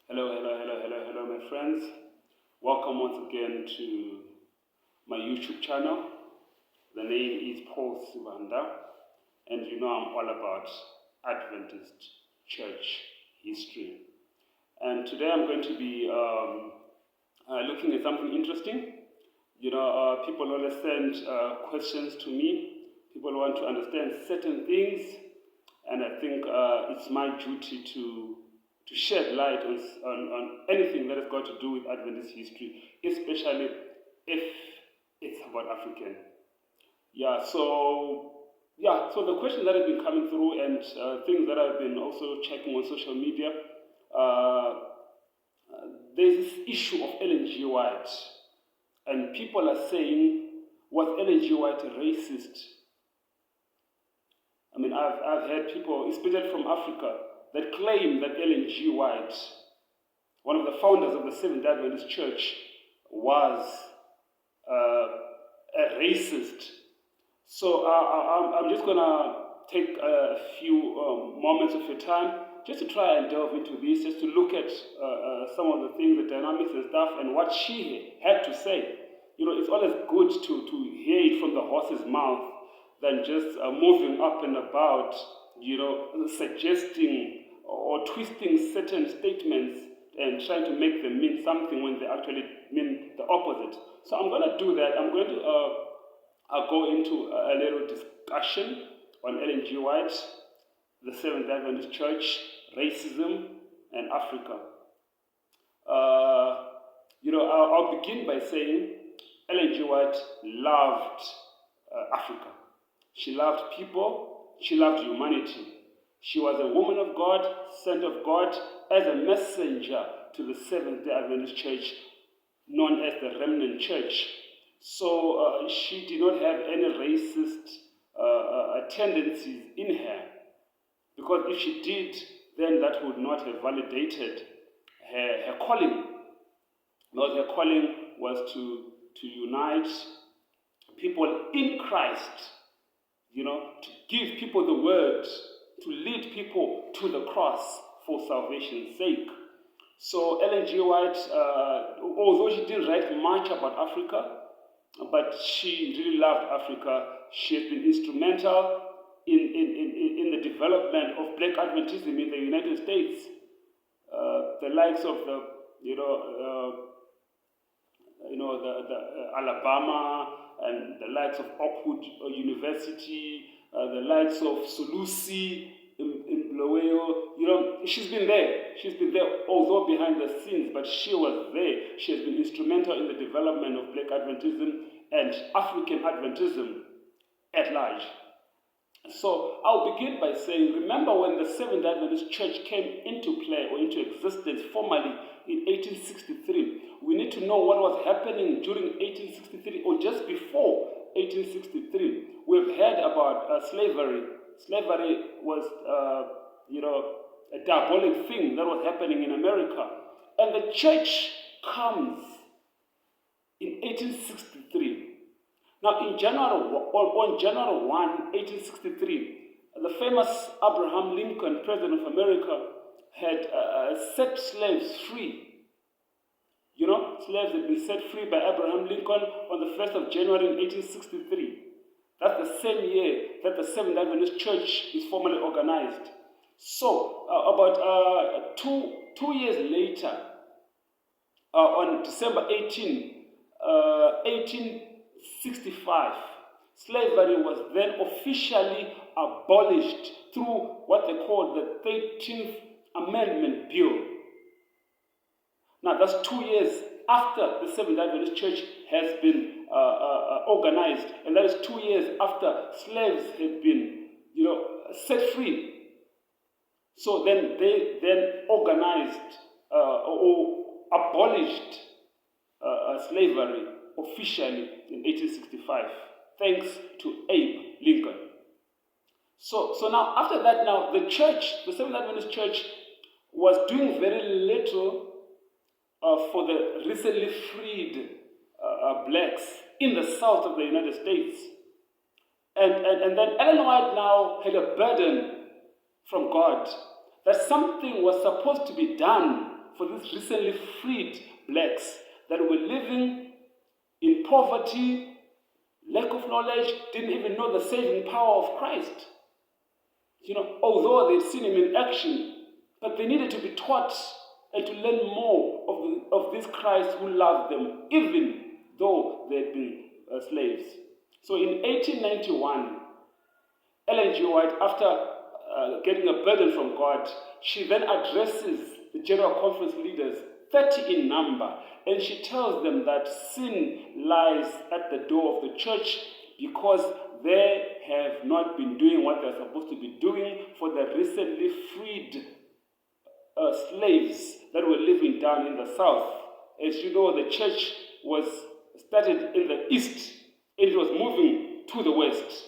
Hello, my friends. Welcome once again to my YouTube channel. The name is Paul Sibanda, and you know I'm all about Adventist church history. And today I'm going to be looking at something interesting. People always send questions to me. People want to understand certain things, and I think it's my duty to shed light on anything that has got to do with Adventist history, especially if it's about African. So the questions that have been coming through and things that I've been also checking on social media, there's this issue of Ellen G. White, and people are saying, was Ellen G. White a racist? I mean, I've heard people, especially from Africa, that claim that Ellen G. White, one of the founders of the Seventh-day Adventist Church, was a racist. So I'm just going to take a few moments of your time just to try and delve into this, just to look at some of the things, the dynamics and stuff, and what she had to say. It's always good to hear it from the horse's mouth than just moving up and about, suggesting or twisting certain statements and trying to make them mean something when they actually mean the opposite. So I'm going to do that. I'm going to go into a little discussion on Ellen G. White, the Seventh-day Adventist Church, racism, and Africa. I'll begin by saying Ellen G. White loved Africa. She loved people. She loved humanity. She was a woman of God, sent of God, as a messenger to the Seventh-day Adventist Church, known as the Remnant Church. So she did not have any racist tendencies in her, because if she did, then that would not have validated her calling. Because her calling was to unite people in Christ, to give people the word, to lead people to the cross for salvation's sake. So Ellen G. White, although she didn't write much about Africa, but she really loved Africa. She has been instrumental in the development of Black Adventism in the United States. The likes of the Alabama, and the likes of Oakwood University, the likes of Solusi in Bulawayo. She's been there. She's been there, although behind the scenes, but she was there. She has been instrumental in the development of Black Adventism and African Adventism at large. So I'll begin by saying, remember when the Seventh-day Adventist Church came into play or into existence formally in 1863, we need to know what was happening during 1863 or just before 1863. We've heard about slavery. Slavery was, a diabolic thing that was happening in America. And the church comes in 1863. Now, on January 1, 1863, the famous Abraham Lincoln, President of America, had set slaves free. Slaves had been set free by Abraham Lincoln on the 1st of January in 1863. That's the same year that the Seventh-day Adventist Church is formally organized. So, about 2 years later, on December 18, 1865, slavery was then officially abolished through what they called the 13th Amendment Bill. Now, that's 2 years after the Seventh-day Adventist Church has been organized, and that is 2 years after slaves had been, set free. So then they organized or abolished slavery officially in 1865, thanks to Abe Lincoln. So now, after that, the church, the Seventh-day Adventist Church, was doing very little for the recently freed blacks in the south of the United States. And then Ellen White now had a burden from God that something was supposed to be done for these recently freed blacks that were living in poverty, lack of knowledge, didn't even know the saving power of Christ. Although they'd seen him in action, but they needed to be taught and to learn more of this Christ who loved them, even though they had been slaves. So in 1891, Ellen G. White, after getting a burden from God, she then addresses the General Conference leaders, 30 in number, and she tells them that sin lies at the door of the church because they have not been doing what they're supposed to be doing for the recently freed slaves that were living down in the south. As you know, the church was started in the east, and it was moving to the west,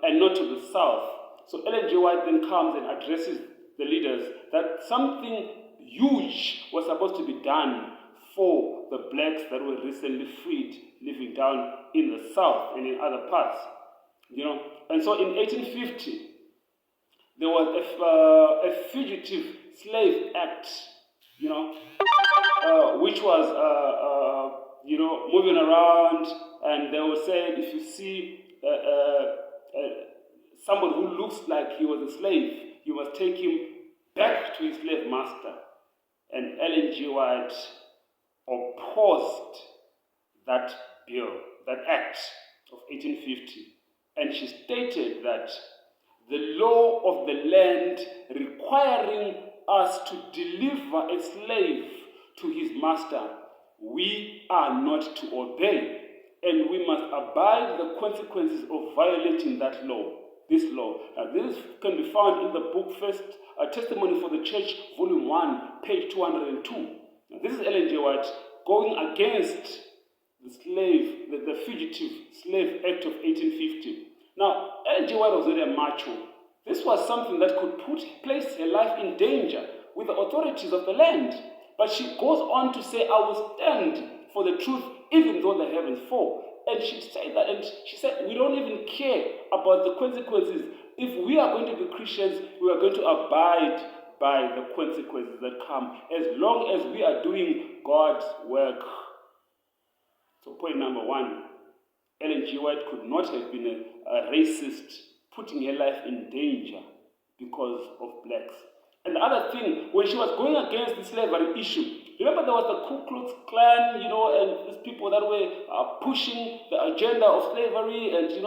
and not to the south. So Ellen G. White then comes and addresses the leaders that something huge was supposed to be done for the blacks that were recently freed, living down in the south and in other parts. And so in 1850, there was a Fugitive Slave Act, which was, moving around, and they would say if you see somebody who looks like he was a slave, you must take him back to his slave master. And Ellen G. White opposed that bill, that act of 1850. And she stated that the law of the land requiring us to deliver a slave to his master, we are not to obey, and we must abide the consequences of violating that law, this law. This can be found in the book First Testimony for the Church, Volume 1, page 202. Now, this is Ellen G. White going against the Fugitive Slave Act of 1850. Now, Ellen G. White was not a macho. This was something that could place her life in danger with the authorities of the land. But she goes on to say, I will stand for the truth even though the heavens fall. And she said that, and she said, we don't even care about the consequences. If we are going to be Christians, we are going to abide by the consequences that come, as long as we are doing God's work. So point number one, Ellen G. White could not have been a racist, putting her life in danger because of blacks. And the other thing, when she was going against the slavery issue, remember there was the Ku Klux Klan, and these people that were pushing the agenda of slavery, and these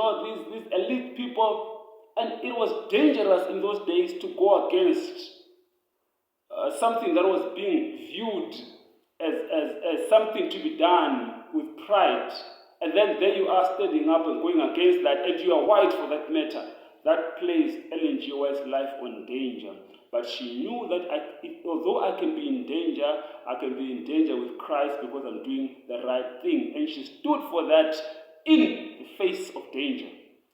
elite people, and it was dangerous in those days to go against something that was being viewed as something to be done with pride. And then there you are standing up and going against that, and you are white for that matter. That placed Ellen G. White's life on danger. But she knew that although I can be in danger, I can be in danger with Christ because I'm doing the right thing. And she stood for that in the face of danger.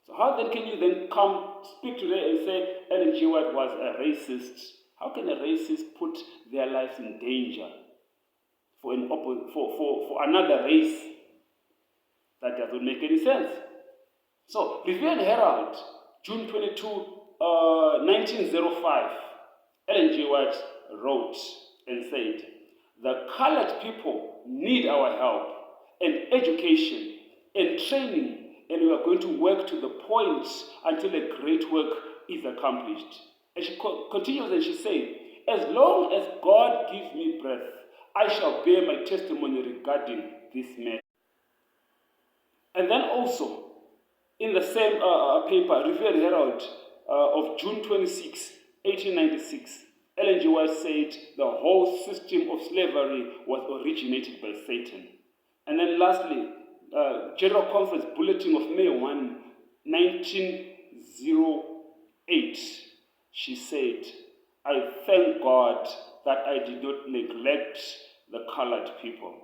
So how then can you then come speak today and say Ellen G. White was a racist? How can a racist put their lives in danger for another race? That doesn't make any sense. So, Review and Herald, June 22, 1905, Ellen G. White wrote and said, the colored people need our help and education and training, and we are going to work to the point until a great work is accomplished. And she continues and she said, as long as God gives me breath, I shall bear my testimony regarding this matter. And then also, in the same paper, Review and Herald of June 26, 1896, Ellen G. White said the whole system of slavery was originated by Satan. And then lastly, General Conference Bulletin of May 1, 1908, she said, I thank God that I did not neglect the colored people.